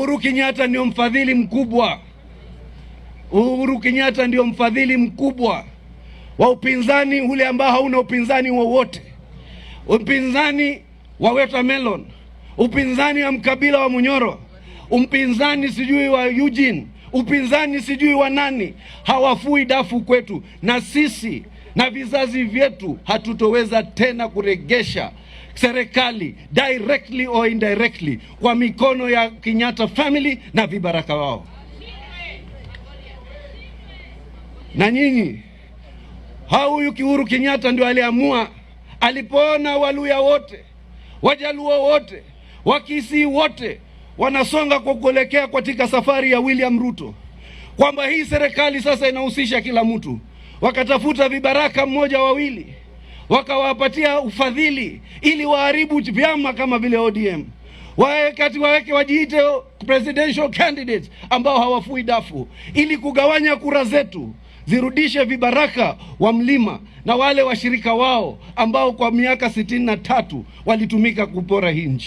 Uhuru Kenyatta ndio mfadhili mkubwa. Uhuru Kenyatta ndio mfadhili mkubwa wa upinzani ule ambao hauna upinzani wowote. Upinzani wa watermelon, upinzani wa mkabila wa Munyoro, upinzani sijui wa Eugene, upinzani sijui wa nani, hawafui dafu kwetu, na sisi na vizazi vyetu hatutoweza tena kuregesha serikali directly or indirectly kwa mikono ya Kenyatta family na vibaraka wao. Na nyinyi, huyu Uhuru Kenyatta ndio aliamua, alipoona Waluya wote, Wajaluo wote, Wakisii wote wanasonga kwa kuelekea katika safari ya William Ruto, kwamba hii serikali sasa inahusisha kila mtu. Wakatafuta vibaraka mmoja wawili, wakawapatia ufadhili ili waharibu vyama kama vile ODM, waweke wajiite presidential candidates ambao hawafui dafu, ili kugawanya kura zetu, zirudishe vibaraka wa mlima na wale washirika wao ambao kwa miaka 63 walitumika kupora hii nchi.